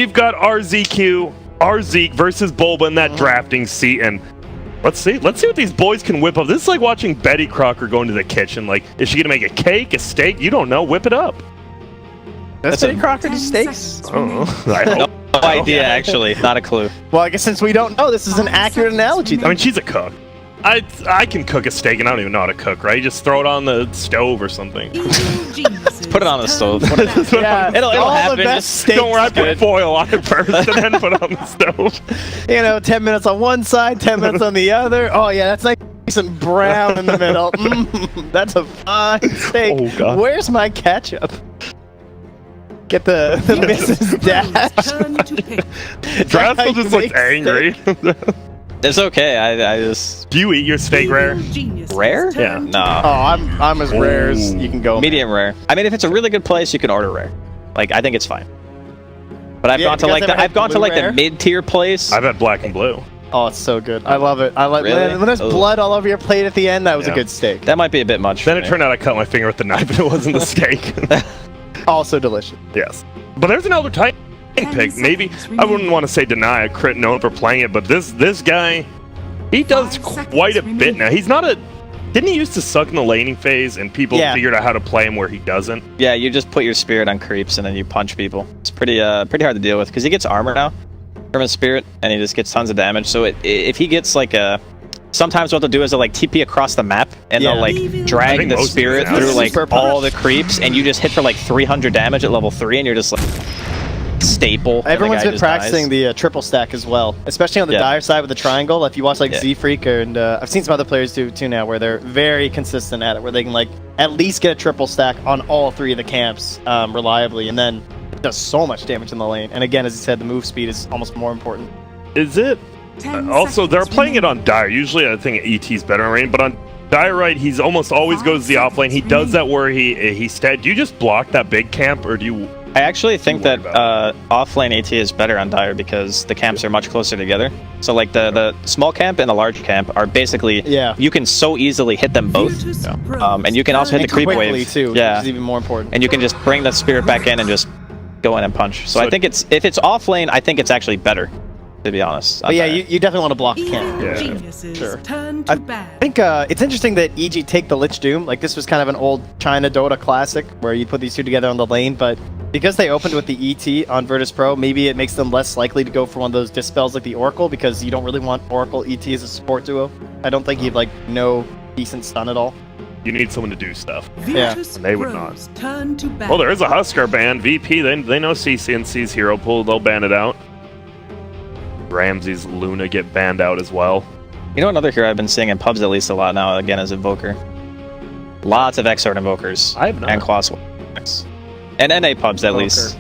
we've got RZeke versus Bulba in that drafting seat, and let's see what these boys can whip up. This is like watching Betty Crocker go into the kitchen. Like, is she gonna make a cake, a steak? You don't know. Whip it up. That's Betty Crocker do steaks? I don't know. I hope. No idea, actually. Not a clue. Well, I guess since we don't know, this is an accurate analogy. I mean, she's a cook. I can cook a steak, and I don't even know how to cook, right? You just throw it on the stove or something. Put it on the stove. Yeah, it'll happen. Just don't worry, I put foil on it first, and then put it on the stove. You know, 10 minutes on one side, 10 minutes on the other. Oh, yeah, that's nice and brown in the middle. That's a fine steak. Oh, God. Where's my ketchup? Get the Mrs. Dash. Draskell just looks angry. It's okay. I just. Do you eat your steak rare? Rare? Yeah. No. Oh, I'm as rare as you can go. Medium rare. I mean, if it's a really good place, you can order rare. Like, I think it's fine. But I've gone to like the mid-tier place. I've had black and blue. Oh, it's so good. I love it. I like Really? when there's blood all over your plate at the end. That was a good steak. That might be a bit much. Then it turned out I cut my finger with the knife, and it wasn't the steak. Also delicious. Yes. But there's an Elder Titan pick. Maybe I wouldn't want to say deny a crit known for playing it, but this guy, he does quite a bit now. He's not a. Didn't he used to suck in the laning phase, and people figured out how to play him where he doesn't? Yeah, you just put your spirit on creeps and then you punch people. It's pretty hard to deal with because he gets armor now from his spirit, and he just gets tons of damage. So if he gets like a. Sometimes what they'll do is they'll like TP across the map and they'll like drag the spirit through like all the creeps, and you just hit for like 300 damage at level 3, and you're just like staple. Everyone's been practicing the triple stack as well, especially on the dire side with the triangle. If you watch like Z-Freak, and I've seen some other players do too now, where they're very consistent at it, where they can like at least get a triple stack on all 3 of the camps reliably, and then it does so much damage in the lane. And again, as you said, the move speed is almost more important. Is it? Also, they're playing it on Dire. Usually, I think ET's better on Rain, but on Dire right, he's almost always goes the offlane. He does that where he do you just block that big camp, or do you? I actually think that offlane AT is better on Dire because the camps are much closer together. So like the small camp and the large camp are basically you can so easily hit them both, and you can also hit the creep wave too. Yeah, which is even more important. And you can just bring the spirit back in and just go in and punch. So I think if it's offlane, I think it's actually better, to be honest. But yeah, you definitely want to block the camp. Yeah. Sure. I think it's interesting that EG take the Lich Doom. Like, this was kind of an old China Dota classic where you put these two together on the lane, but because they opened with the ET on Virtus Pro, maybe it makes them less likely to go for one of those dispels like the Oracle, because you don't really want Oracle ET as a support duo. I don't think you've like no decent stun at all. You need someone to do stuff. Yeah. And they would not. Well, there is a Husker ban. VP, they know CCNC's hero pool. They'll ban it out. Ramsey's Luna get banned out as well. You know, another hero I've been seeing in pubs at least a lot now, again, is Invoker. Lots of Exort Invokers. I have not. And Quas. And NA pubs at least.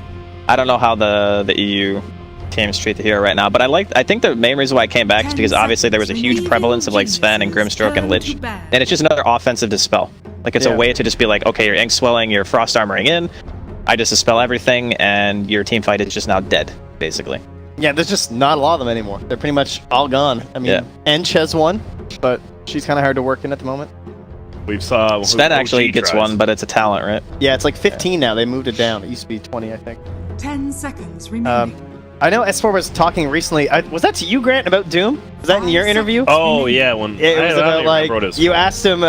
I don't know how the EU teams treat the hero right now, but I think the main reason why I came back is because obviously there was a huge prevalence of like Sven and Grimstroke and Lich, and it's just another offensive dispel. Like, it's a way to just be like, okay, your ink swelling, your frost armoring in, I just dispel everything, and your team fight is just now dead, basically. Yeah, there's just not a lot of them anymore. They're pretty much all gone. I mean, Ench has one, but she's kind of hard to work in at the moment. We've saw Sven actually gets one, but it's a talent, right? Yeah, it's like 15 now. They moved it down. It used to be 20, I think. 10 seconds remaining. I know S4 was talking recently. Was that to you, Grant, about Doom? Was that in your interview? Oh, yeah. When it was about, like, you asked him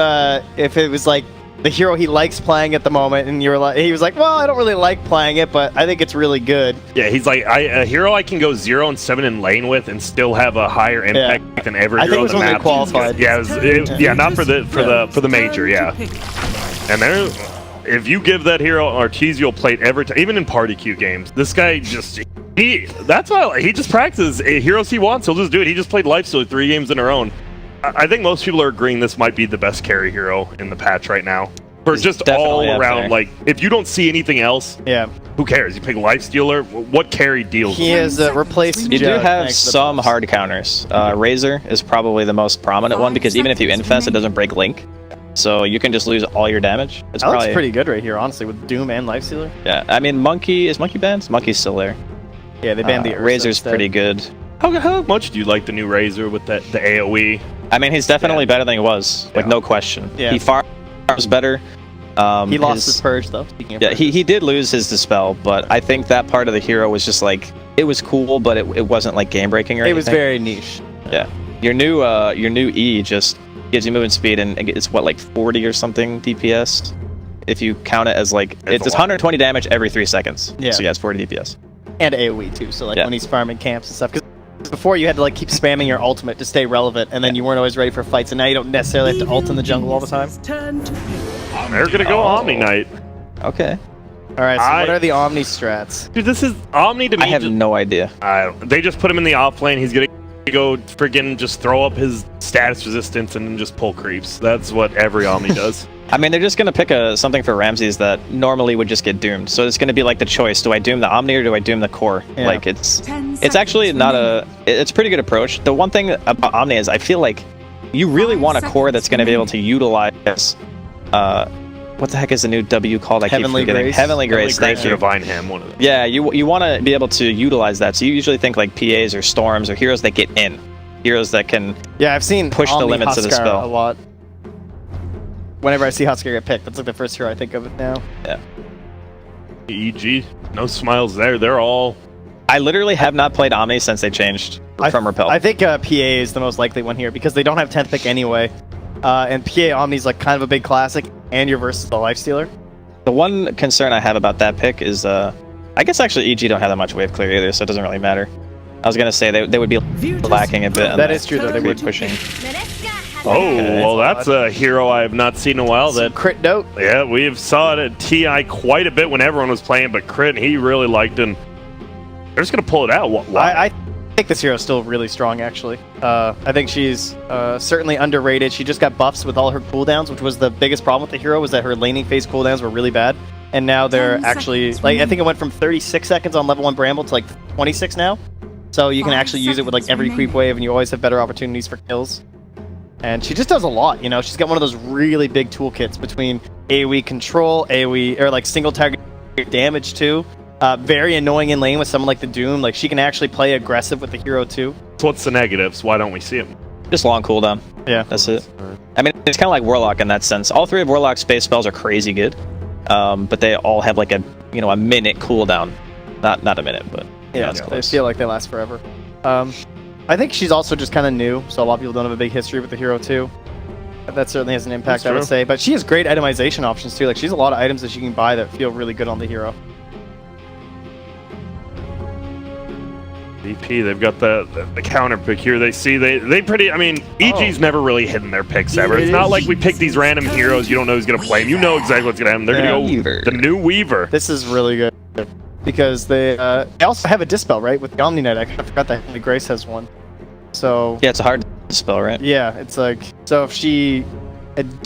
if it was like the hero he likes playing at the moment, and you were like, he was like, well, I don't really like playing it, but I think it's really good. Yeah, he's like, a hero I can go 0 and 7 in lane with and still have a higher impact than every hero on the map. I think it was qualified. Yeah, not for the major, yeah. And there, if you give that hero Artesial plate every time, even in party queue games, this guy just that's why he just practices heroes he wants. He'll just do it. He just played Lifesteal 3 games in a row. I think most people are agreeing this might be the best carry hero in the patch right now. For just all around, like, if you don't see anything else, who cares? You pick Lifestealer, what carry deals? He has replaced. You do have some hard counters. Razor is probably the most prominent one, because even if you infest, it doesn't break Link. So you can just lose all your damage. That looks pretty good right here, honestly, with Doom and Lifestealer. Yeah, I mean, is Monkey banned? Monkey's still there. Yeah, they banned the Razor's pretty good. How much do you like the new Razor with the AoE? I mean, he's definitely better than he was, like no question. Yeah. He farms better. He lost his purge though. Yeah, he did lose his dispel, but I think that part of the hero was just like it was cool, but it wasn't like game breaking or anything. It was very niche. Yeah, your new E just gives you movement speed and it's what like 40 or something DPS. If you count it as like it's 120 damage every 3 seconds. Yeah. So yeah, it's 40 DPS. And AoE too. So like when he's farming camps and stuff. Because before you had to like keep spamming your ultimate to stay relevant, and then you weren't always ready for fights. And now you don't necessarily have to ult in the jungle all the time. They're gonna go Omni Knight. Okay. All right. So what are the Omni strats? Dude, this is Omni to me. I have no idea. They just put him in the off lane. He's gonna go friggin' just throw up his status resistance and then just pull creeps. That's what every Omni does. I mean, they're just going to pick something for Ramses that normally would just get doomed. So it's going to be like the choice. Do I doom the Omni or do I doom the core? Yeah. Like, it's actually not it's a pretty good approach. The one thing about Omni is I feel like you really want a core that's going to be able to utilize... what the heck is the new W called? I keep forgetting. Grace. Heavenly Grace, thank you. Divine Ham, one of them. Yeah, you want to be able to utilize that. So you usually think like PAs or Storms or heroes that get in. Heroes that can I've seen push the limits of the spell. A lot. Whenever I see Huskar get picked, that's like the first hero I think of it now. Yeah. EG, no smiles there. They're all... I literally have not played Omni since they changed from Repel. I think PA is the most likely one here because they don't have 10th pick anyway. And PA Omni's like kind of a big classic, and you're versus the Lifestealer. The one concern I have about that pick is, I guess actually EG don't have that much wave clear either, so it doesn't really matter. I was gonna say they would be lacking a bit. That is true though. They would pushing. Oh, well, that's a hero I have not seen in a while. That crit note. Yeah, we saw it at TI quite a bit when everyone was playing, but crit he really liked, and they're just gonna pull it out. I think this hero is still really strong, actually. I think she's certainly underrated. She just got buffs with all her cooldowns, which was the biggest problem with the hero, was that her laning phase cooldowns were really bad. And now they're actually, like, I think it went from 36 seconds on level 1 Bramble to like 26 now. So you can actually use it with like every creep wave, and you always have better opportunities for kills. And she just does a lot, you know? She's got one of those really big toolkits between AoE control, AoE, or like single target damage too. Very annoying in lane with someone like the Doom. Like, she can actually play aggressive with the hero too. So what's the negatives? Why don't we see them? Just long cooldown. Yeah. That's it. I mean, it's kind of like Warlock in that sense. All 3 of Warlock's space spells are crazy good. But they all have like a minute cooldown. Not a minute, but yeah, they feel like they last forever. I think she's also just kind of new, so a lot of people don't have a big history with the hero too. That certainly has an impact, I would say. But she has great itemization options too. Like, she has a lot of items that she can buy that feel really good on the hero. DP, they've got the counter pick here. They pretty. I mean, EG's never really hidden their picks ever. It's not like we pick these random heroes. You don't know who's gonna play them. You know exactly what's gonna happen. They're gonna go the new Weaver. This is really good because they also have a dispel, right? With the Omni Knight. I forgot that Heavenly Grace has one. So yeah, it's a hard spell, right? Yeah, it's like, so if she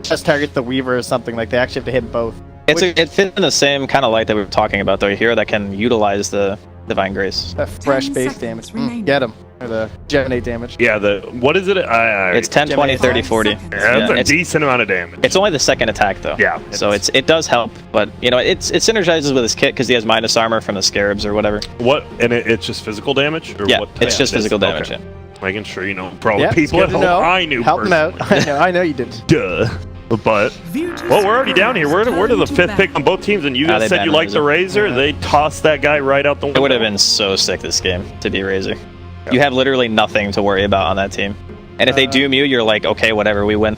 just targets the Weaver or something, like, they actually have to hit both. It fits in the same kind of light that we were talking about, though. A hero that can utilize the Divine Grace. That fresh base damage. Get him. Or the Geminate damage. Yeah, what is it? It's 10, 20, 30, 40. Yeah, that's a decent amount of damage. It's only the second attack, though. Yeah. So it does help, but, it synergizes with his kit because he has minus armor from the Scarabs or whatever. What? And it's just physical damage? Or yeah, what it's just physical damage, okay. Making sure, probably people at home. I knew. Help him out. I know you did. Duh. But, well, we're already down here. We're to the 5th pick on both teams, and you guys said you liked the Razor. Yeah. They tossed that guy right out the window. It would have been so sick this game to be Razor. Yeah. You have literally nothing to worry about on that team. And if they doom you, you're like, okay, whatever, we win.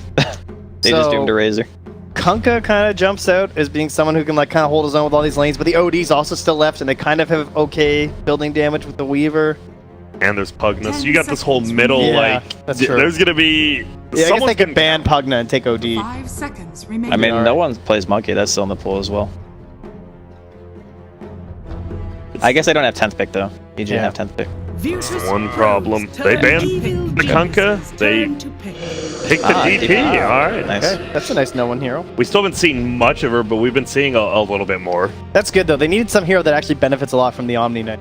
They just doomed a Razor. Kunkka kind of jumps out as being someone who can like kind of hold his own with all these lanes, but the OD's also still left, and they kind of have okay building damage with the Weaver. And there's Pugnus. You got this whole middle, that's true. There's going to be... Yeah, I guess they could ban Pugna and take OD. 5 seconds remaining. I mean, no one plays Monkey. That's still in the pool as well. I guess they don't have 10th pick, though. You didn't have 10th pick. One problem. They banned the Kunkka. They picked the DP. All right. Nice. Okay. That's a nice no-one hero. We still haven't seen much of her, but we've been seeing a little bit more. That's good, though. They needed some hero that actually benefits a lot from the Omni Knight.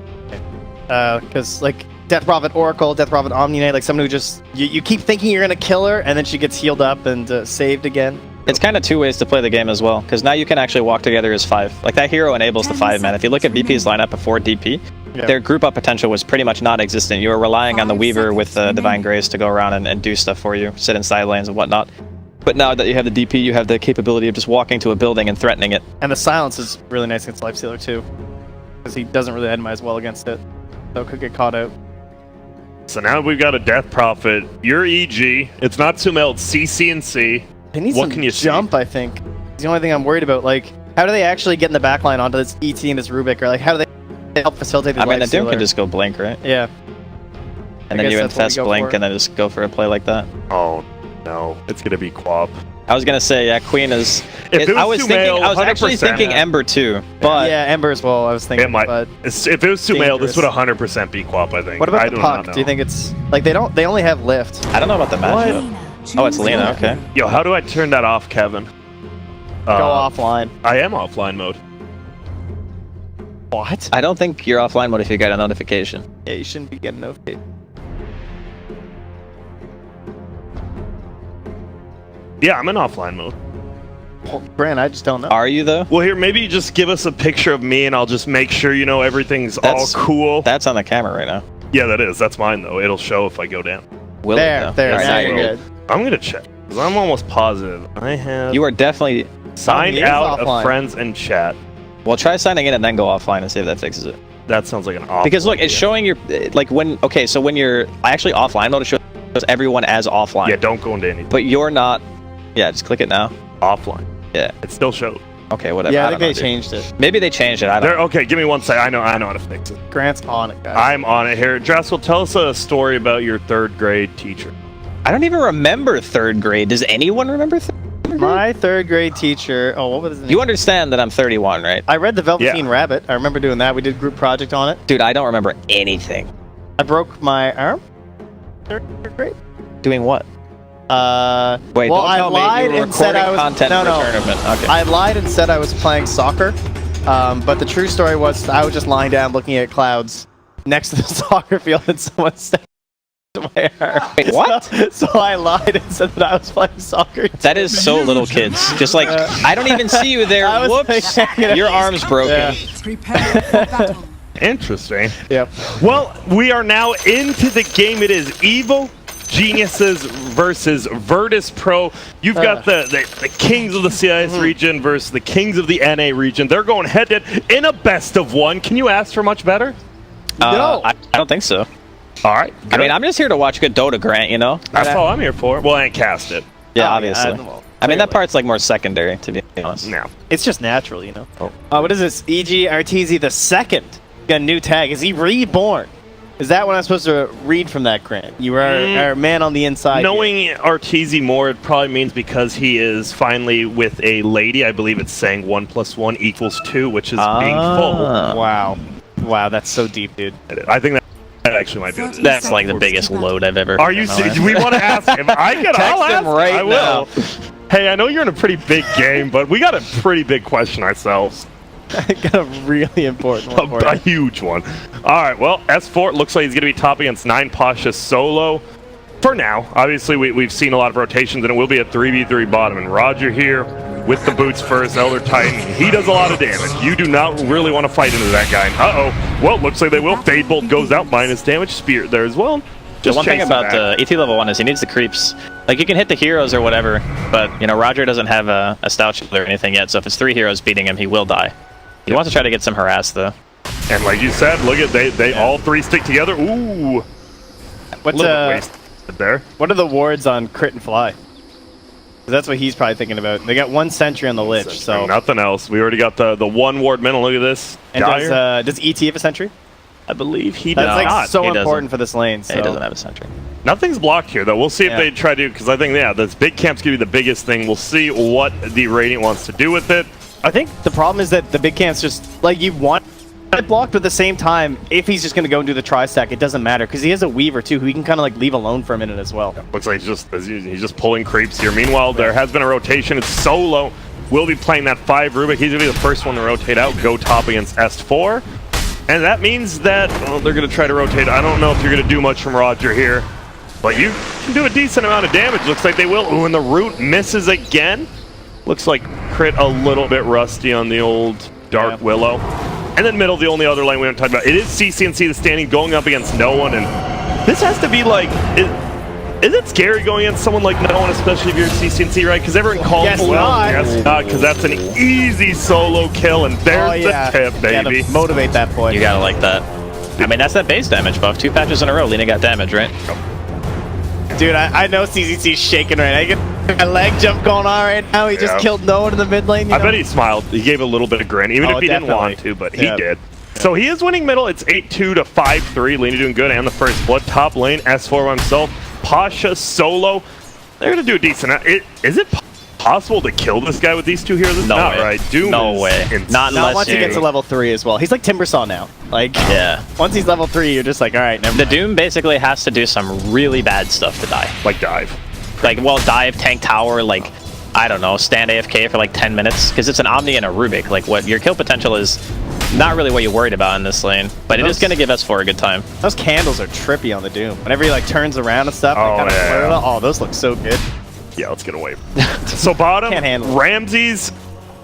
Because, like, Death Prophet Oracle, Death Prophet Omni Knight, like someone who just, you keep thinking you're going to kill her, and then she gets healed up and saved again. It's kind of 2 ways to play the game as well, because now you can actually walk together as 5. Like, that hero enables the 5-man. If you look at BP's lineup before DP, their group up potential was pretty much non-existent. You were relying on the Weaver with Divine Grace to go around and do stuff for you, sit in side lanes and whatnot. But now that you have the DP, you have the capability of just walking to a building and threatening it. And the silence is really nice against Lifestealer too, because he doesn't really itemize well against it, so it could get caught out. So now we've got a Death Prophet. You're EG. It's not Sumail, it's CC and C. They need What some can you jump, I think. It's the only thing I'm worried about. Like, how do they actually get in the backline onto this ET and this Rubik? Or like, how do they help facilitate the I mean, the Doom Lifestealer? can just go blink, right? Yeah. And I then guess you that's what we infest go blink for. and then just go for a play like that. Oh, no. It's going to be Quap. I was gonna say, yeah, Queen is. If it was I was Sumail, I was actually 100%. thinking Ember too, but Yeah, Ember as well, I was thinking. It might. But If it was Sumail, this dangerous. would 100% be Quap, I think. what about I the do puck? not Do you know. think it's... Like, they only have lift. I don't know about the matchup. Oh, it's Lena. Okay. Yo, how do I turn that off, Kevin? Go offline. I am offline mode. What? I don't think you're offline mode if you get a notification. Yeah, you shouldn't be getting notified. Yeah, I'm in offline mode. Well, Brand, I just don't know. Are you though? Well, here, maybe you just give us a picture of me, and I'll just make sure you know everything's That's- all cool. That's on the camera right now. Yeah, that is. That's mine, though. It'll show if I go down. Will There, it, though? there, All right, now now you're you're good. I'm going to check. 'Cause I'm almost positive. I have You are definitely. signed He is out offline. of friends and chat. Well, try signing in and then go offline and see if that fixes it. That sounds like an off. Because look, it's showing your like when. Okay, so when you're actually offline mode, it shows everyone as offline. Yeah, don't go into anything. But you're not. Yeah, just click it now. Offline. Yeah. It still shows. Okay, whatever. Yeah, I don't think they know, dude. changed it. Maybe they changed it. I don't. There, okay, give me one sec. I know how to fix it. Grant's on it, guys. I'm on it here. Dressel, tell us a story about your 3rd grade teacher. I don't even remember 3rd grade. Does anyone remember 3rd grade? My 3rd grade teacher... Oh, what was his name? You understand that I'm 31, right? I read The Velveteen Yeah. Rabbit. I remember doing that. We did a group project on it. Dude, I don't remember anything. I broke my arm. 3rd grade? Doing what? Wait, Wait, well, don't I tell me lied you were and said I was recording content for a tournament. Okay. I lied and said I was playing soccer, but the true story was I was just lying down looking at clouds next to the soccer field, and someone stepped on my arm. Wait, what? So I lied and said that I was playing soccer. That is so little, kids. Just like, I don't even see you there. I was Whoops. like, Your arm's broken. Yeah. Prepare for battle. Interesting. Yep. Well, we are now into the game. It is Evil Geniuses versus Virtus Pro. You've got the kings of the CIS region versus the kings of the NA region. They're going head-to-head in a best-of-1. Can you ask for much better? No. I don't think so. All right. I mean, I'm just here to watch good Dota, Grant, you know? That's all I'm here for. Well, I ain't cast it. Yeah, Oh, obviously. well, I mean, that clearly. part's like more secondary, to be honest. Now. It's just natural, you know. Oh. What is this? EG Arteezy the second got a new tag. Is he reborn? Is that what I'm supposed to read from that, Grant? You are our man on the inside. Knowing Arteezy more, it probably means because he is finally with a lady. I believe it's saying 1 + 1 = 2, which is being full. Wow. Wow, that's so deep, dude. I think that actually might be what it is. That's like the biggest load I've ever Are you heard in my serious? life. We want to ask him. I'll ask him right I will. Hey, I know you're in a pretty big game, but we got a pretty big question ourselves. I got a really important one for A you. huge one. All right, well, S4 looks like he's going to be top against 9 Pasha solo. For now, obviously, we've seen a lot of rotations, and it will be a 3v3 bottom. And Roger here with the boots first, Elder Titan. He does a lot of damage. You do not really want to fight into that guy. Uh-oh. Well, looks like they will. Fade Bolt goes out, minus damage. Spirit there as well. The one thing chase him about back. the ET level 1 is he needs the creeps. Like, you can hit the heroes or whatever, but, you know, Roger doesn't have a stout shield or anything yet, so if it's 3 heroes beating him, he will die. He wants to try to get some harass, though. And like you said, look at they all 3 stick together. Ooh. What's Little bit wasted there. what are the wards on crit and fly? 'Cause that's what he's probably thinking about. They got 1 sentry on the lich, so. Nothing else. We already got the 1 ward middle. Look at this. And Dire. does ET have a sentry? I believe he That's does like not. so he doesn't. important for this lane. So. Yeah, he doesn't have a sentry. Nothing's blocked here, though. We'll see if Yeah. they try to, because I think, yeah, this big camp's going to be the biggest thing. We'll see what the Radiant wants to do with it. I think the problem is that the big camp's just like you want it blocked, but at the same time, if he's just going to go and do the tri-stack, it doesn't matter because he has a Weaver too, who he can kind of like leave alone for a minute as well. Looks like he's just pulling creeps here. Meanwhile, there has been a rotation. It's solo. Will be playing that 5 Rubik. He's going to be the first one to rotate out, go top against S4. And that means that they're going to try to rotate. I don't know if you're going to do much from Roger here, but you can do a decent amount of damage. Looks like they will. Ooh, and the root misses again. Looks like crit a little bit rusty on the old Dark Willow. And then middle, the only other lane we haven't talked about. It is CCNC, the standing, going up against no one. And this has to be like... Is it scary going against someone like no one, especially if you're CCNC, right? Because everyone calls Guess not. because that's an easy solo kill, and there's the tip, baby. Gotta motivate that boy. You gotta like that. I mean, that's that base damage buff. 2 patches in a row, Lena got damage, right? Dude, I know CCC's shaking right now. I get a leg jump going on right now. He just killed no one in the mid lane. I bet he smiled. He gave a little bit of grin, even if he didn't want to, but he did. So he is winning middle. It's 8-2 to 5-3. Lena doing good, and the first blood. Top lane, S4 by himself. Pasha solo. They're going to do a decent. Is it possible to kill this guy with these two heroes? It's not right. Doom no way. Not once he gets to level 3 as well. He's like Timbersaw now. Like, yeah. Once he's level 3, you're just like, all right, never mind. The Doom basically has to do some really bad stuff to die. Like dive. Like, well, dive, tank tower, like, I don't know, stand AFK for like 10 minutes. Because it's an Omni and a Rubik. Like, what your kill potential is not really what you're worried about in this lane. But it is going to give S4 a good time. Those candles are trippy on the Doom. Whenever he like turns around and stuff, those look so good. Yeah, let's get away. So bottom, Can't handle it. Ramses.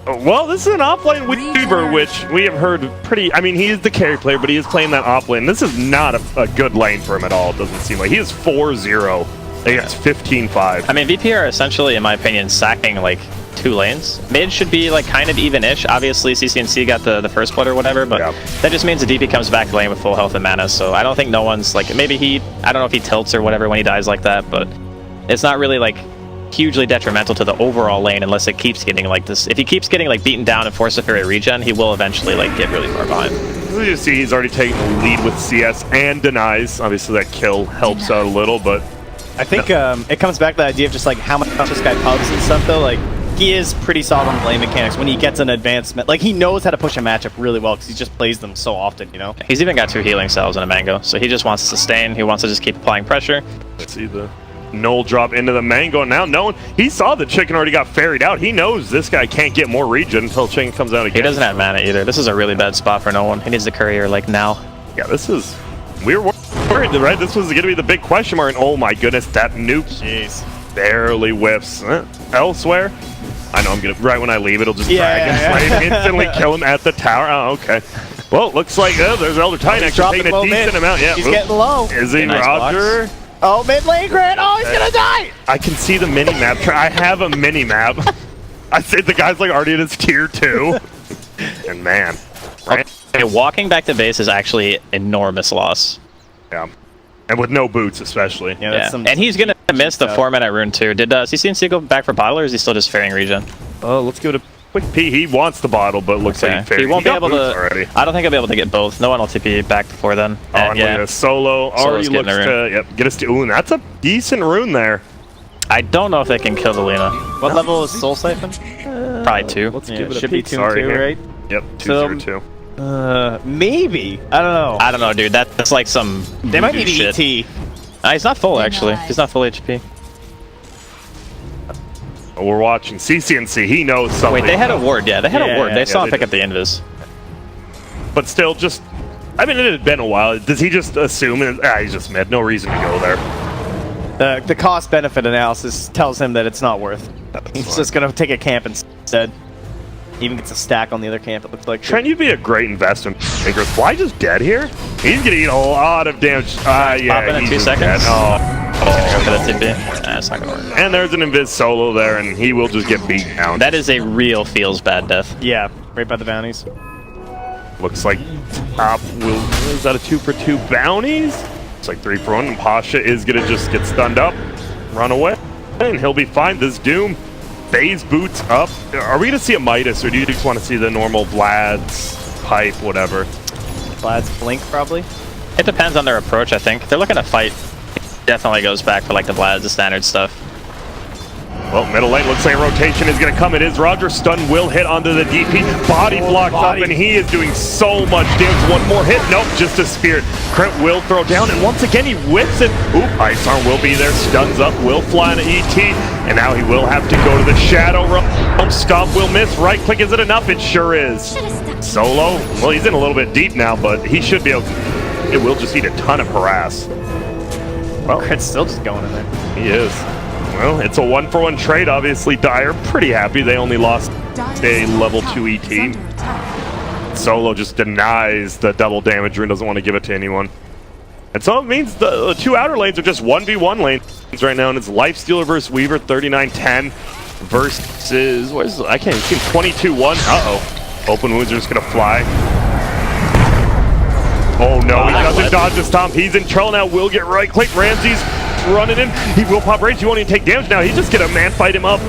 Well, this is an offlane Weaver, which we have heard pretty. I mean, he is the carry player, but he is playing that offlane. This is not a good lane for him at all. It doesn't seem like he is 4-0 against 15-5. I mean, VP are essentially, in my opinion, sacking like 2 lanes. Mid should be like kind of even-ish. Obviously, CCNC got the first blood or whatever, but that just means the DP comes back to lane with full health and mana. So I don't think no one's like, maybe I don't know if he tilts or whatever when he dies like that, but it's not really like hugely detrimental to the overall lane unless it keeps getting like this. If he keeps getting like beaten down and forced to fairy regen, he will eventually like get really far behind. As you see, he's already taken the lead with CS and denies. Obviously, that kill helps out a little, but I think it comes back to the idea of just like how much this guy pubs and stuff though. Like, he is pretty solid on lane mechanics when he gets an advancement. Like, he knows how to push a matchup really well because he just plays them so often, you know? He's even got 2 healing cells and a mango, so he just wants to sustain. He wants to just keep applying pressure. Let's see the Null drop into the mango. Now, he saw the chicken already got ferried out. He knows this guy can't get more regen until chicken comes out again. He doesn't have mana either. This is a really bad spot for no one. He needs the courier like now. Yeah, this is... We were worried, right? This was going to be the big question mark. And oh my goodness, that nuke barely whiffs. Elsewhere, I know I'm going to... Right when I leave, it'll just drag and flame, instantly kill him at the tower. Oh, okay. Well, looks like there's Elder Titan actually taking a decent amount. Yeah, he's getting low. Is he Roger? Oh, mid lane grid. Oh, he's gonna die. I can see the mini map. I have a mini map. I say the guy's like already in his tier 2. And man, right? Okay, walking back to base is actually enormous loss. Yeah, and with no boots especially. Yeah. And he's gonna miss the 4-minute rune too. Did CCNC go back for bottle, or is he still just ferrying regen? Oh, let's give it a quick P. He wants the bottle, but looks like he won't be able to. Already. I don't think he'll be able to get both. No one will TP back before then. Oh, and yeah, Solo already looks to get us to. Ooh, and that's a decent rune there. I don't know if they can kill the Lena. What level is Soul Siphon? Probably 2. Let's give it a peek. Sorry, 2, right? Yep, 2-0-2. Maybe. I don't know. I don't know, dude. That's like some. They might need shit. ET. He's not full actually. He's not full HP. Oh, we're watching CCNC. He knows something. Wait, they had a ward. Yeah, they had a ward. They saw him pick up the invis. But still, just. I mean, it had been a while. Does he just assume? He's just mid. No reason to go there. The cost-benefit analysis tells him that it's not worth. He's just gonna take a camp instead. Even gets a stack on the other camp, it looks like. Trent, you'd be a great investment. Is Fly just dead here? He's gonna eat a lot of damage. Yeah, he's 2 seconds. Dead. Go for the TP. Nah, it's not gonna work. And there's an invis solo there, and he will just get beat down. That is a real feels bad death. Yeah, right by the bounties. Looks like top will. Is that a 2-for-2 bounties? It's like 3-for-1, and Pasha is gonna just get stunned up, run away, and he'll be fine. This Doom. Phase boots up. Are we going to see a Midas, or do you just want to see the normal Vlad's pipe, whatever? Vlad's blink, probably? It depends on their approach, I think. If they're looking to fight, definitely goes back for like the Vlad's, the standard stuff. Well, middle lane looks like a rotation is going to come. It is Roger. Stun will hit onto the DP. Body blocks up, and he is doing so much damage. One more hit. Nope, just a spirit. Crit will throw down, and once again, he whips it. Oop, Ice Arm will be there. Stuns up, will fly into ET, and now he will have to go to the Shadow Realm. Stomp will miss. Right click, is it enough? It sure is. Solo, well, he's in a little bit deep now, but he should be able to. It will just eat a ton of harass. Well, Crit's still just going in there. He is. Well, it's a 1-for-1 trade. Obviously, Dire pretty happy. They only lost a level 2 ET. Solo just denies the double damage rune, doesn't want to give it to anyone. And so it means the two outer lanes are just 1v1 lanes right now, and it's Lifestealer versus Weaver, 39-10 versus, what is it? I can't even see, 22-1. Uh-oh. Open wounds are just gonna fly. Oh no, he doesn't dodge this time. He's in trouble now. Will get right click. Ramsey's running in. He will pop rage. He won't even take damage now. He's just gonna man fight him up.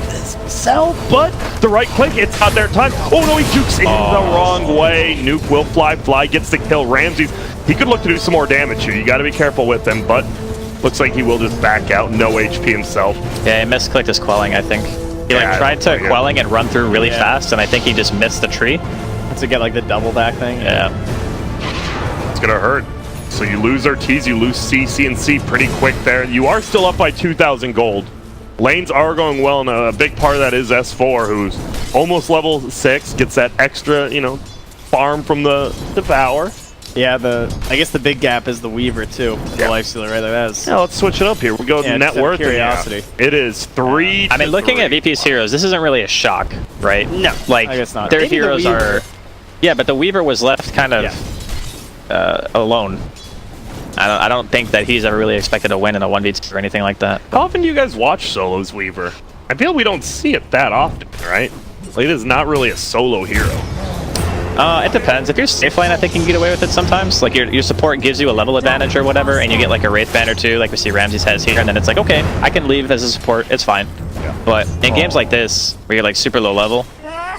Self, but the right click, it's not their time. Oh no, he jukes in the wrong way. Nuke will fly. Fly gets the kill. Ramsey's, he could look to do some more damage here. You gotta be careful with him, but looks like he will just back out. No HP himself. Yeah, he misclicked his quelling, I think. He like tried to quelling and run through really fast, and I think he just missed the tree. To get like the double back thing. Yeah. It's gonna hurt. So you lose Ortiz, you lose CC and C pretty quick there. You are still up by 2,000 gold. Lanes are going well, and a big part of that is S4, who's almost level 6, gets that extra, you know, farm from the Devour. Yeah, I guess the big gap is the Weaver too. The Lifestealer, right? Like that is. Yeah, let's switch it up here. We go to net worth. Curiosity. It is 3. I mean, looking at VP's heroes, this isn't really a shock, right? No, like I guess not. Their Maybe heroes are. Yeah, but the Weaver was left kind of alone. I don't think that he's ever really expected to win in a 1v2 or anything like that. How often do you guys watch solos, Weaver? I feel we don't see it that often, right? Like, it is not really a solo hero. It depends. If you're safe lane, I think you can get away with it sometimes. Like your support gives you a level advantage or whatever, and you get like a Wraith Band or two, like we see Ramsey's has here, and then it's like, okay, I can leave as a support, it's fine. Yeah. But in games like this, where you're like super low level,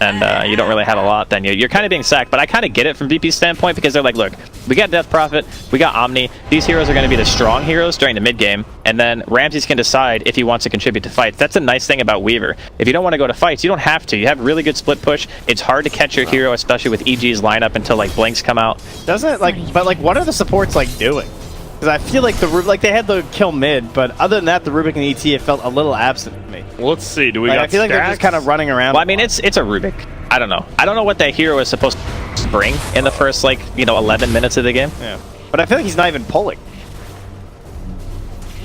and you don't really have a lot, then you're kind of being sacked. But I kind of get it from VP's standpoint, because they're like, look, we got Death Prophet, we got Omni, these heroes are going to be the strong heroes during the mid game, and then Ramses can decide if he wants to contribute to fights. That's a nice thing about Weaver. If you don't want to go to fights, you don't have to. You have really good split push. It's hard to catch your hero, especially with EG's lineup until like blinks come out. Doesn't it, like, but like, what are the supports like doing? Because I feel like they had the kill mid, but other than that, the Rubik and ET, it felt a little absent to me. Well, let's see. Do we like, got I feel like they're just kind of running around. Well, I mean, it's a Rubik. I don't know. I don't know what that hero is supposed to bring in the first, like, 11 minutes of the game. Yeah. But I feel like he's not even pulling.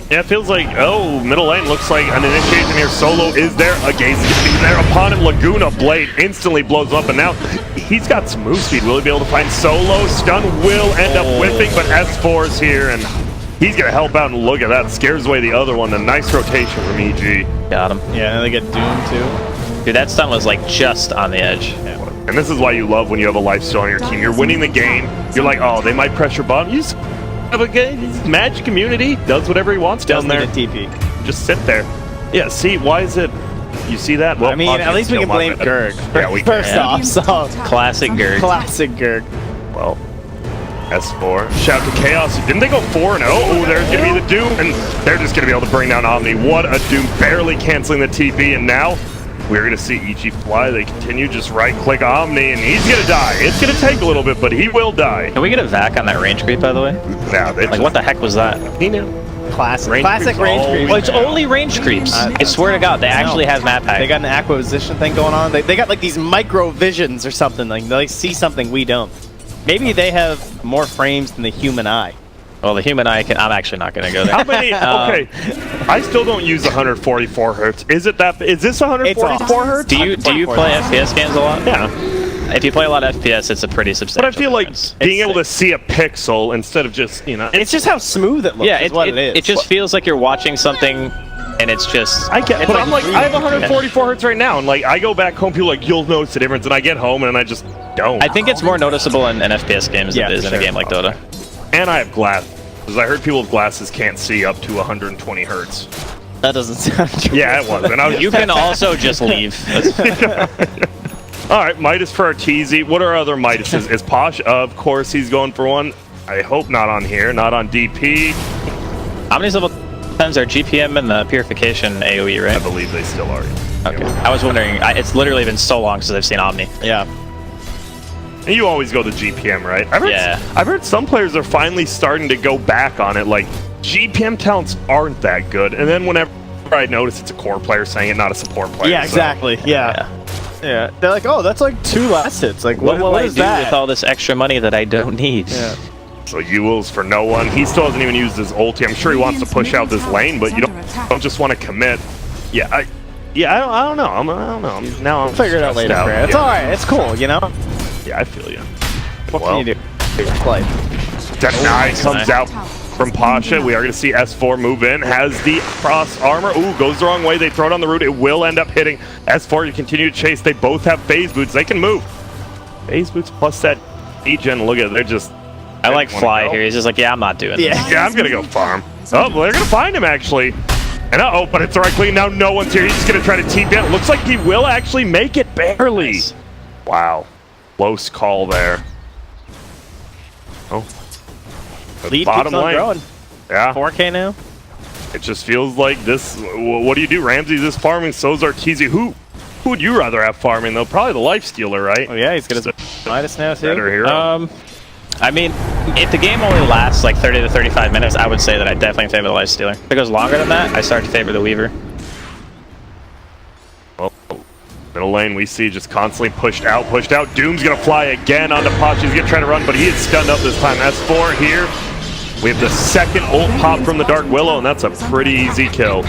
Yeah, it feels like, oh, middle lane looks like an initiation here. Solo is there. A gaze is there upon him. Laguna Blade instantly blows up, and now he's got some move speed. Will he be able to find Solo? Stun will end up whiffing, but S4 is here, and he's going to help out, and look at that. Scares away the other one. A nice rotation from EG. Got him. Yeah, and they get Doom, too. Dude, that stun was, like, just on the edge. Yeah. And this is why you love when you have a lifesteal on your team. You're winning the game. You're like, oh, they might pressure bottom. You just have a good Magic community. Does whatever he wants down there. TP. Just sit there. Yeah, see, why is it... You see that? Well, I mean, at least we can blame Gurg. Yeah, we First can. off, so... Classic Gurg. Classic Gurg. Well, S4. Shout to Chaos. Didn't they go 4-0? Oh, there's going to be the Doom, and they're just going to be able to bring down Omni. What a Doom, barely canceling the TP, and now we're going to see EG fly. They continue, just right-click Omni, and he's going to die. It's going to take a little bit, but he will die. Can we get a vac on that range creep, by the way? Nah, like, what the heck was that? He knew. Classic Range range creeps. Well, it's only range creeps. I swear to God, they actually have map hack. They got an acquisition thing going on. They got like these micro visions or something. Like they see something we don't. Maybe they have more frames than the human eye. Well, the human eye can. I'm actually not going to go there. How many? Okay, I still don't use 144 hertz. Is it that? Is this 144 hertz? Do you play FPS games a lot? Yeah. If you play a lot of FPS, it's a pretty substantial. But I feel like difference. being able to see a pixel instead of just, It's just how smooth it looks. Yeah, is what it is. It just feels like you're watching something, and it's just. I get, but I'm like, I have 144 hertz right now, and like I go back home, people are like, you'll notice the difference, and I get home and I just don't. I think it's more noticeable in FPS games than it is in a game like Dota. And I have glasses. I heard people with glasses can't see up to 120 hertz. That doesn't sound true. Yeah, it was. And You can also just leave. All right, Midas for Arteezy. What are other Midases? Is Posh? Of course, he's going for one. I hope not on here, not on DP. Omni's level 10s are GPM and the Purification AoE, right? I believe they still are. Okay. I was wondering. It's literally been so long since I've seen Omni. Yeah. And you always go to GPM, right? Yeah. I've heard some players are finally starting to go back on it. Like, GPM talents aren't that good. And then whenever I notice it's a core player saying it, not a support player. Yeah, exactly. So. Yeah. Yeah, they're like, oh, that's like 2 last hits. Like, What will I is do that? with all this extra money that I don't need? Yeah. So Ewell's for no one. He still hasn't even used his ulti. I'm sure he wants to push out this lane, but you don't just want to commit. Yeah, I don't know. I don't know. I'm Figure it out later, Brad. It's all right. It's cool, you know. Yeah, I feel you. What can you do? Play. Deny comes out. from Pasha. We are going to see S4 move in. Has the cross armor. Ooh, goes the wrong way. They throw it on the root. It will end up hitting S4 to continue to chase. They both have phase boots. They can move. Phase boots plus that E-gen. Look at it. They're just... I like Fly here. He's just like, yeah, I'm not doing this. Yeah, I'm going to go farm. Oh, well, they're going to find him, actually. And uh-oh, but it's the right click. Now no one's here. He's just going to try to TP in. It looks like he will actually make it, barely. Nice. Wow. Close call there. Oh. Lead Bottom keeps on lane. growing. Yeah. 4K now. It just feels like this. What do you do? Ramsey's is farming, so's Arteezy. Who would you rather have farming, though? Probably the Lifestealer, right? Oh, yeah, he's got his minus now, too. Better hero. I mean, if the game only lasts like 30 to 35 minutes, I would say that I definitely favor the Lifestealer. If it goes longer than that, I start to favor the Weaver. Well, middle lane we see just constantly pushed out, pushed out. Doom's going to fly again onto Pacha. He's going to try to run, but he is stunned up this time. S4 here. We have the second ult pop from the Dark Willow, and that's a pretty easy kill.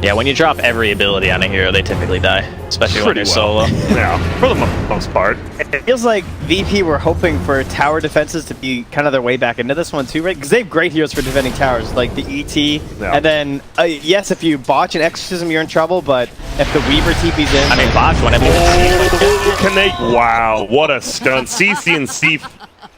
Yeah, when you drop every ability on a hero, they typically die, especially when you're solo. Yeah, for the most part. It feels like VP were hoping for tower defenses to be kind of their way back into this one too, right? Because they have great heroes for defending towers, like the ET. Yeah. And then, yes, if you botch an Exorcism, you're in trouble, but if the Weaver TP's in... I mean, botch whenever Can they... Wow, what a stunt. CC and C...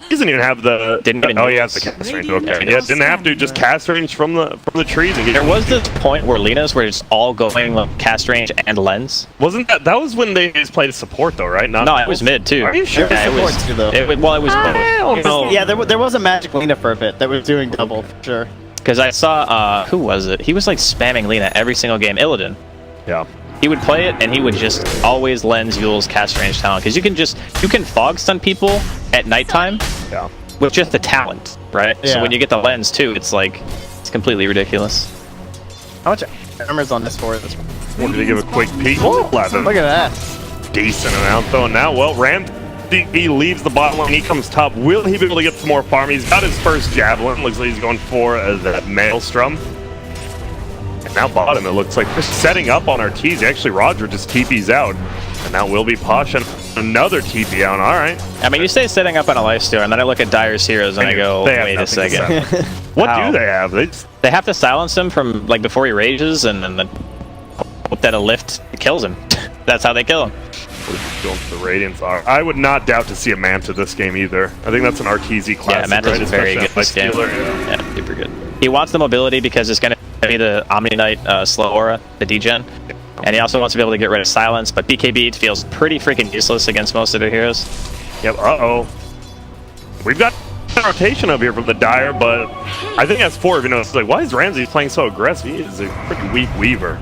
He doesn't even have the... Oh, he has the cast range. Okay. Yeah, didn't have to. Just cast range from the trees. And there was this point where Lina's were just all going like cast range and lens. Wasn't that... That was when they just played a support, though, right? No, it was mid, too. Are you sure? Yeah, it was... Too, though. Well, it was both. Yeah, there was a Magic Lina for a bit that was doing double, for sure. Because I saw... who was it? He was like spamming Lina every single game. Illidan. Yeah. He would play it, and he would just always lens Yule's cast range talent. Because you can fog stun people at nighttime. Yeah. With just the talent, right? Yeah. So when you get the lens too, it's like, it's completely ridiculous. How much armor's on this for this one? Wanted to give a quick peek. Oh, 11. look at that. Decent amount, though. Now, well, Ramsey, he leaves the bottom lane. He comes top. Will he be able to get some more farm? He's got his first Javelin. Looks like he's going for the Maelstrom. And now bottom, it looks like they're setting up on Arteezy. Actually, Roger just TP's out. And now will be Pasha. Another TP out. All right. I mean, you say setting up on a Lifestealer, and then I look at Dire's heroes and I go, wait a second. What How? do they have? They have to silence him from, like, before he rages, and then hope that a lift kills him. That's how they kill him. Going for the Radiance are. I would not doubt to see a Manta this game either. I think that's an Arteezy classic. Yeah, Manta's right? very good this game. Yeah, super good. He wants the mobility because it's going to be the Omni Knight slow aura, the degen. And he also wants to be able to get rid of silence, but BKB feels pretty freaking useless against most of their heroes. Yep, uh-oh. We've got a rotation up here from the Dire, but I think that's 4, you know, it's like, why is Ramsey playing so aggressive? He is a freaking weak Weaver.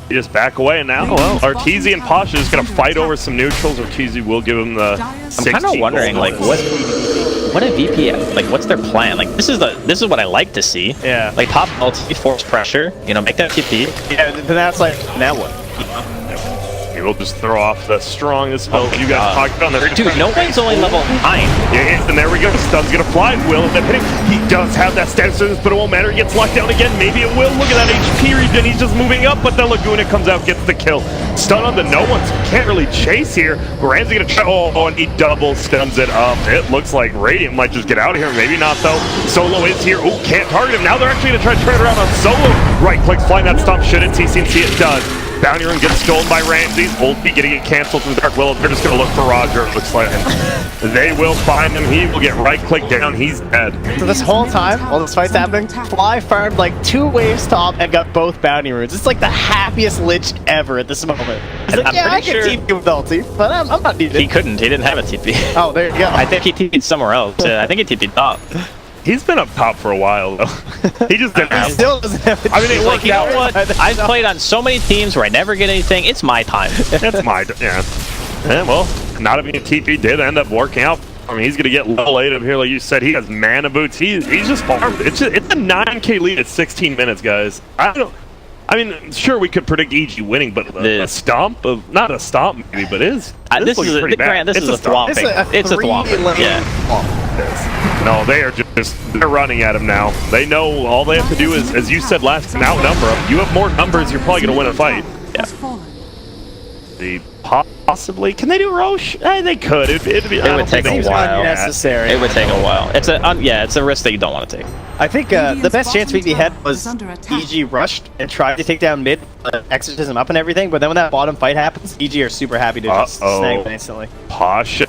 He just back away, and now, well, Arteezy and Pasha is going to fight over some neutrals. Arteezy will give him the 16 I'm kind of wondering, like, what a VP, like, what's their plan? Like, this is what I like to see. Yeah. Like, pop ulti, force pressure, you know, make that TP. Yeah, then that's like, now what? He will just throw off the strongest spell you guys talked about. Dude, no one's only level 9. Yeah, and there we go. Stun's gonna fly. Will end up hitting. He does have that status, but it won't matter. He gets locked down again. Maybe it will. Look at that HP regen. He's just moving up, but the Laguna comes out, gets the kill. Stun on the no ones. Can't really chase here. Ramsey gonna try. Oh, and he double stuns it up. It looks like Radiant might just get out of here. Maybe not though. Solo is here. Oh, can't target him. Now they're actually gonna try to turn it around on Solo. Right clicks, flying that stomp. Shouldn't CC and see it does. Bounty Rune gets stolen by Ramsey's. Ulti getting it canceled from Dark Willow. They're just going to look for Roger, it looks like. They will find him. He will get right-click down. He's dead. So this whole time, while this fight's happening, Fly farmed like 2 waves top and got both Bounty Runes. It's like the happiest Lich ever at this moment. He's like, yeah, I can TP with ulti, but I'm not needed. He couldn't. He didn't have a TP. Oh, there you go. I think he TP'd somewhere else. I think he TP'd top. He's been up top for a while, though. He just didn't have Still doesn't have a I mean, it Like, worked you know out. what? I've played on so many teams where I never get anything. It's my time. That's my... Yeah. Yeah, well, not having a TP did end up working out. I mean, he's going to get level 8 up here, like you said. He has mana boots. He's just farmed. It's a 9k lead at 16 minutes, guys. I mean, sure, we could predict EG winning, but a stomp of... Not a stomp, maybe, but this looks pretty bad. Grant, this is a thwomp. It's a thwomp. Yeah. No, they are they're running at him now. They know all they have to do is, as you said last, outnumber them. You have more numbers, you're probably going to win a fight. Yeah. The pop possibly. Can they do Roche? They could. It'd be, It would take a Seems while. unnecessary. It would take a while. It's a risk that you don't want to take. I think the Radiant's best chance bottom VP had tower was is under attack. EG rushed and tried to take down mid, exorcism up and everything, but then when that bottom fight happens, EG are super happy to just snag it instantly. Posh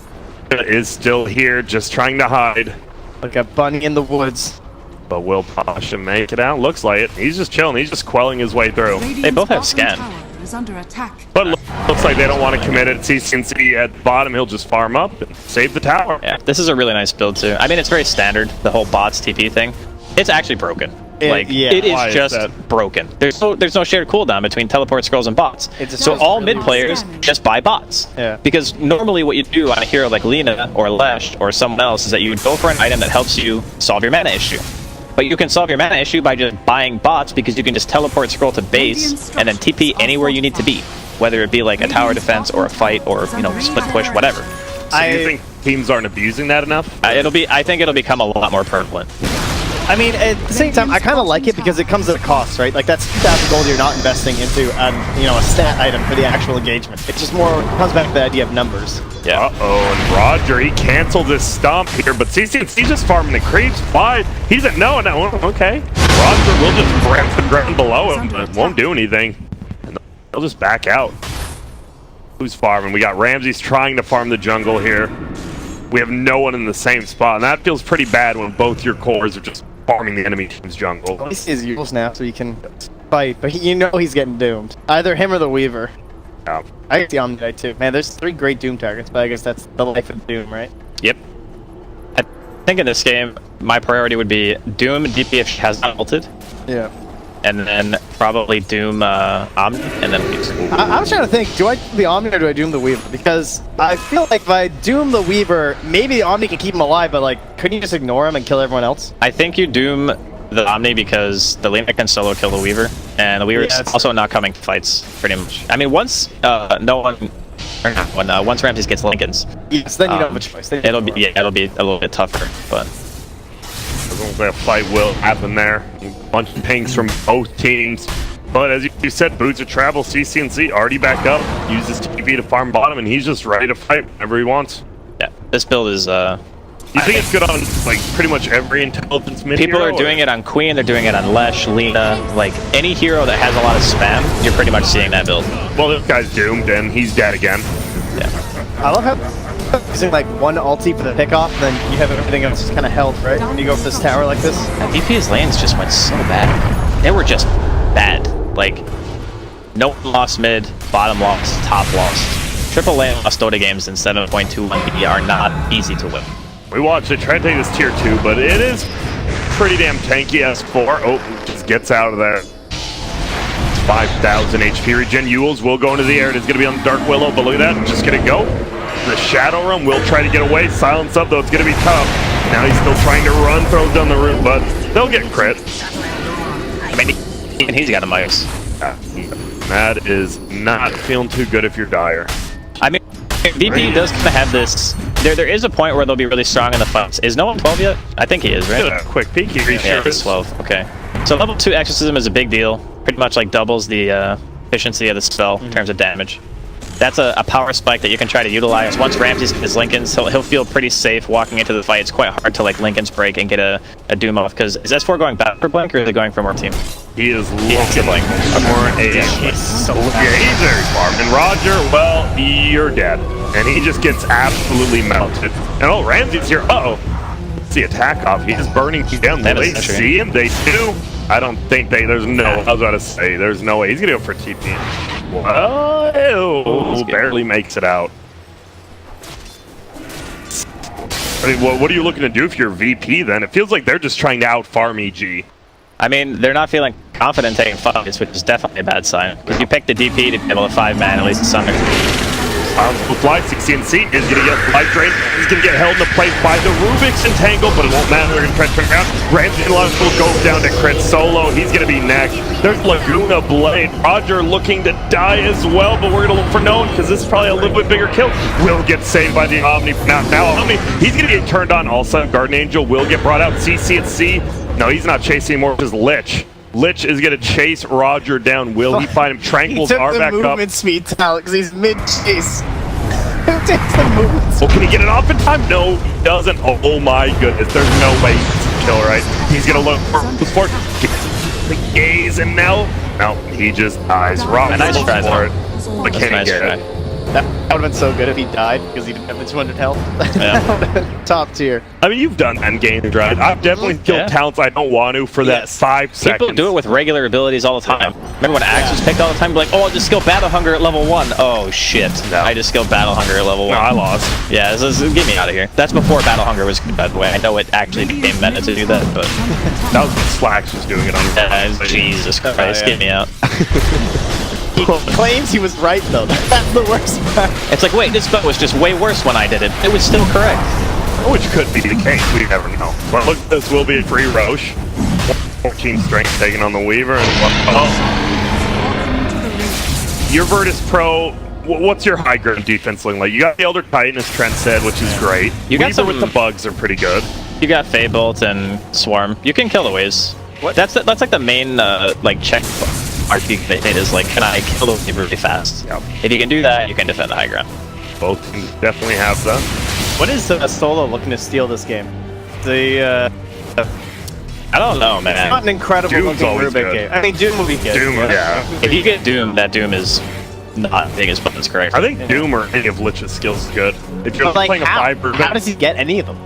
is still here, just trying to hide. Like a bunny in the woods. But will Pasha make it out? Looks like it. He's just chilling. He's just quelling his way through. They both have Radiant's scan. bottom tower is under attack. But looks like they don't want to commit it. CCNC at the bottom, he'll just farm up and save the tower. Yeah, this is a really nice build too. I mean, it's very standard, the whole bots TP thing. It's actually broken. Like, yeah. it Why is is just that? broken. There's no shared cooldown between teleport scrolls and bots. It's a So all really mid players nice. just buy bots. Yeah. Because normally what you do on a hero like Lina or Lesh or someone else is that you would go for an item that helps you solve your mana issue. But you can solve your mana issue by just buying bots because you can just teleport scroll to base and then TP anywhere you need to be. Whether it be like a tower defense or a fight or, you know, split push, whatever. So you think teams aren't abusing that enough? I think it'll become a lot more prevalent. I mean, at the same time, I kind of like it because it comes at a cost, right? Like, that's 2,000 gold you're not investing into, a stat item for the actual engagement. It just more comes back to the idea of numbers. Yeah. Uh-oh, and Roger, he canceled his stomp here, but CCNC's just farming the creeps. Why? He's at no, okay. Roger will just grab the ground below him, but won't do anything. And they'll just back out. Who's farming? We got Ramses trying to farm the jungle here. We have no one in the same spot, and that feels pretty bad when both your cores are just farming the enemy team's jungle. At least he's used now, so he can fight, but you know he's getting doomed. Either him or the Weaver. Yeah. I get the Omnite too. Man, there's 3 great Doom targets, but I guess that's the life of Doom, right? Yep. I think in this game, my priority would be Doom DP if she has not ulted, Yeah. and then probably Doom Omni, and then Weaves. I was trying to think, do I do the Omni or do I Doom the Weaver? Because I feel like if I Doom the Weaver, maybe the Omni can keep him alive, but like, couldn't you just ignore him and kill everyone else? I think you Doom the Omni because the Lina can solo kill the Weaver, and the Weaver's Yeah, also not coming to fights, pretty much. I mean, once once Ramses gets Lincolns, Yes, then you don't have a choice. Then you it'll don't be have a it'll be a little bit tougher, but As long as that fight will happen there. A bunch of pings from both teams. But as you said, Boots of Travel, CCNC already backed up. Uses TP to farm bottom, and he's just ready to fight whenever he wants. yeah, this build is You think it's good on like pretty much every intelligence mid people hero, are doing it on Queen, they're doing it on Lesh, Lina, like any hero that has a lot of spam, you're pretty much seeing that build. Well, this guy's doomed, and he's dead again. Yeah. I love how using like one ulti for the pickoff, then you have everything else just kind of held, right? When you go for this tower like this. And VP's lanes just went so bad. They were just bad. Like, no one lost mid, bottom lost, top lost. Triple lane lost Dota games in 7.21 BD are not easy to win. We watched it try to take this tier 2, but it is pretty damn tanky. S4. Oh, just gets out of there. 5,000 HP regen. Ewells will go into the air. It is going to be on the Dark Willow, but look at that. Just going to go. The Shadow Realm will try to get away. Silence up, though. It's going to be tough. Now he's still trying to run, throws down the root, but they'll get crit. I mean, even he's got a mice. That is not feeling too good if you're Dire. I mean, VP does kind of have this. There is a point where they'll be really strong in the fights. Is no one 12 yet? I think he is, right? Get a quick peek here. He Yeah, sure he's is. 12. Okay. So level 2 Exorcism is a big deal. Pretty much like doubles the efficiency of the spell in terms of damage. That's a power spike that you can try to utilize. Once Ramses gets Lincoln's, he'll feel pretty safe walking into the fight. It's quite hard to like Lincoln's break and get a Doom off, because is S4 going back for Blink or is it going for more team? He is has to looking blink. for a... Yeah, he's very farmed. And Roger, well, you're dead. And he just gets absolutely melted. And oh, Ramsey's here. Uh-oh. It's the attack off. He is burning down. That Will is they true. see him? They do. I don't think there's no... I was about to say, there's no way. He's going to go for TP. Whoa. Barely makes it out. I mean, what are you looking to do if you're VP then? It feels like they're just trying to out-farm EG. I mean, they're not feeling confident taking fights, which is definitely a bad sign. If you pick the DP to be able to 5-man, at least it's under. Will fly. CCNC is going to get life drain. He's going to get held into place by the Rubik's Entangle, but it won't matter. They're going to try to turn around. Ramsey will go down to crit solo. He's going to be next. There's Laguna Blade. Roger looking to die as well, but we're going to look for no one because this is probably a little bit bigger kill. Will get saved by the Omni. Now Omni, he's going to get turned on. Also, Guardian Angel will get brought out. CCNC. No, he's not chasing anymore. Just Lich. Lich is going to chase Roger down. Will he find him? Tranquils are back up. He took the movement speed talent because he's mid-chase. takes the movements. Well, can he get it off in time? No, he doesn't. Oh my goodness, there's no way he's kill, right? He's gonna look for the gaze, and no, he just dies. Rob, nice try for there. it. But That's can't nice get try. it. That would have been so good if he died because he didn't have the 200 health. Yeah. Top tier. I mean, you've done end games, right? I've definitely killed Yeah. talents I don't want to for that Yes. 5 seconds. People do it with regular abilities all the time. Remember when Axe was picked all the time? Be like, oh, I'll just skill Battle Hunger at level 1. Oh, shit. No. I just skilled Battle Hunger at level 1. No, I lost. Yeah, get me out of here. That's before Battle Hunger was good, by the way. I know it actually became meta to do that, but... That was when Slacks was doing it on Jesus Christ, yeah. get me out. He claims he was right though. That's the worst part. It's like, wait, this spell was just way worse when I did it. It was still correct. Which could be the case, we never know. But look, this will be a free Roche. 14 strength taking on the Weaver. And your Virtus Pro, what's your high ground defense looking like? You got the Elder Titan, as Trent said, which is great. You got Weaver some- with the bugs are pretty good. You got Feybolt and Swarm. You can kill the waves. What? That's like the main like check RP they did is like, can I kill the wave really fast? Yep. If you can do that, you can defend the high ground. Both teams definitely have that. What is Solo looking to steal this game? I don't know, man. Not an incredible Doom's looking always Rubik good. game. I mean, Doom will be good. Doom, yeah. If you get Doom, that Doom is not big as buttons, correct? I think Doom or any of Lich's skills is good. If you're But like, playing a how 5 how does he get any of them?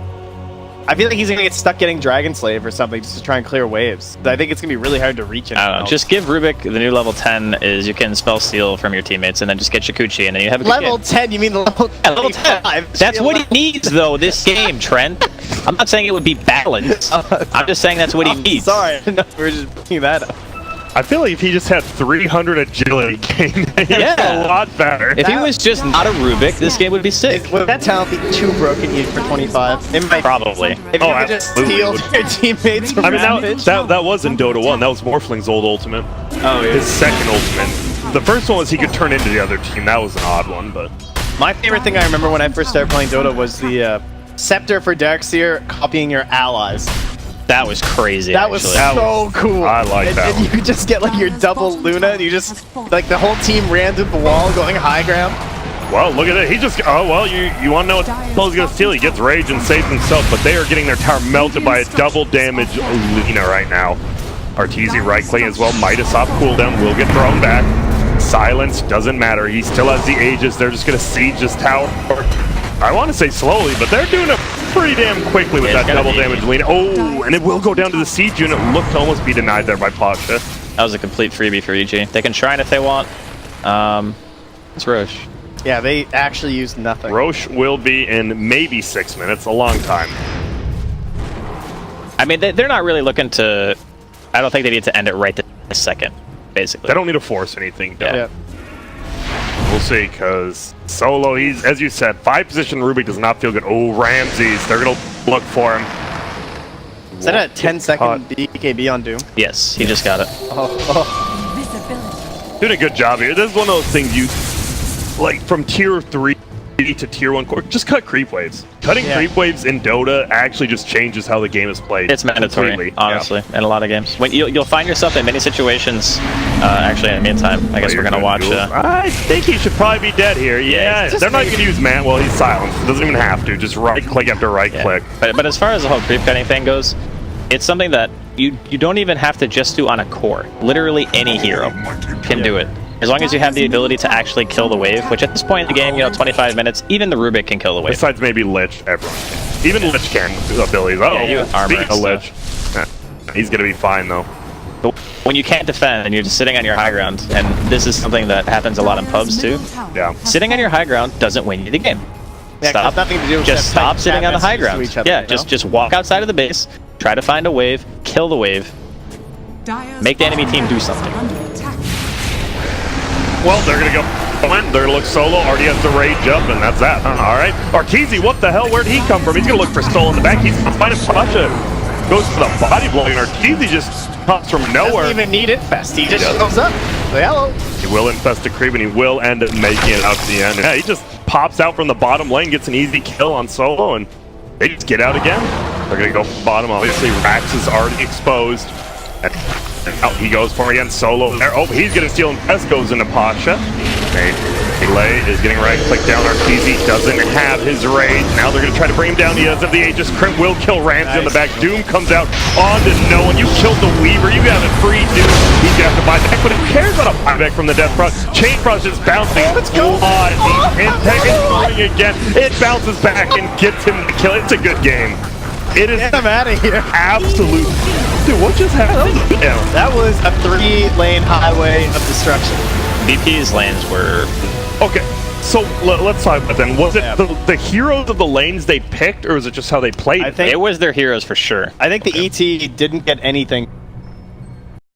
I feel like he's gonna get stuck getting Dragon Slave or something just to try and clear waves. I think it's gonna be really hard to reach him. I don't know. Just give Rubik the new level 10 is you can spell steal from your teammates and then just get Shikuchi and then you have a good level game. 10. You mean level Yeah, level 10. 25? That's what he needs though, this game, Trent. I'm not saying it would be balanced. I'm just saying that's what he needs. Sorry, I didn't know we were just bringing that up. I feel like if he just had 300 agility, he'd Yeah. a lot better. If he was just not a Rubik, this game would be sick. Would that talent be too broken even for 25? It might. Probably. If you Oh, could just absolutely steal would. your teammates. I mean, Rampage. that was in Dota 1. That was Morphling's old ultimate. Oh, yeah. His second ultimate. The first one was he could turn into the other team. That was an odd one, but... My favorite thing I remember when I first started playing Dota was the Scepter for Darkseer copying your allies. That was crazy. That was actually. so cool. I like that And you could just get like your double Luna, and you just like the whole team ran to the wall going high ground. Well, look at it. He just... Oh, well, you want to know what he's going to steal? He gets Rage and saves himself, but they are getting their tower melted by a double damage Luna right now. Arteezy right-click as well. Midas off cooldown. Will get thrown back. Silence doesn't matter. He still has the Aegis. They're just going to siege this tower. I want to say slowly, but they're doing it pretty damn quickly with that double damage Luna. Oh, and it will go down to the siege unit. Looked to almost be denied there by Pasha. That was a complete freebie for EG. They can shrine if they want. It's Roche. Yeah, they actually used nothing. Roche will be in maybe 6 minutes. A long time. I mean, they're not really looking to... I don't think they need to end it right this second, basically. They don't need to force anything. No. Yeah. We'll see, because Solo, he's, as you said, 5 position Rubik does not feel good. Oh, Ramses, they're going to look for him. Is that a 10-second BKB on Doom? Yes, he just got it. Visibility. Doing a good job here. This is one of those things you, like, from tier 3 to tier 1 core, just cut creep waves. Cutting creep waves in Dota actually just changes how the game is played. It's mandatory, completely. honestly, in a lot of games. When you'll find yourself in many situations. Actually, in the meantime, I guess we're gonna watch. I think he should probably be dead here. Yeah, they're not gonna use man. Well, he's silenced. Doesn't even have to. Just right click after right click. But as far as the whole creep cutting thing goes, it's something that you don't even have to just do on a core. Literally any hero can do it. As long as you have the ability to actually kill the wave, which at this point in the game, 25 minutes, even the Rubik can kill the wave. Besides maybe Lich, everyone can. Even Lich can with abilities. Oh, Yeah, you have armor speaking of and Lich, he's gonna be fine though. But when you can't defend and you're just sitting on your high ground, and this is something that happens a lot in pubs too, Yeah. sitting on your high ground doesn't win you the game. Yeah, 'cause it's nothing to do with Just stop sitting on the high ground. each other, Yeah, you know? just walk outside of the base, try to find a wave, kill the wave, make the enemy team do something. Well, they're gonna go in. They're gonna look Solo. Already has the rage up, and that's that. All right. Arteezy, what the hell? Where'd he come from? He's gonna look for Solo in the back. He's gonna find him. Pasha goes for the body blow, and Arteezy just pops from nowhere. Doesn't even need it fest. He just doesn't. shows up. Say hello. He will infest the creep, and he will end up making it out to the end. Yeah, he just pops out from the bottom lane, gets an easy kill on Solo, and they just get out again. They're gonna go bottom. Obviously, Rax is already exposed. And out he goes for him again. Solo there. Oh, he's gonna steal, and Pest goes into Pasha. They Delay is getting right-click down. Arteezy doesn't have his rage. Now they're going to try to bring him down. He does have the Aegis. Crimp will kill Ramsey in the back. Doom comes out onto no one. You killed the Weaver. You have it free, Doom. He's going to have to buy back, but who cares about a buyback from the Death Frost? Chain Frost is bouncing. Let's go. And going again. It bounces back and gets him to kill. It's a good game. It is. I'm out of here. Absolute. Dude, what just happened? That was a 3-lane highway of destruction. BP's lanes were... Okay, so let's talk about then. Was it the heroes of the lanes they picked, or was it just how they played? I think it was their heroes for sure. I think the ET didn't get anything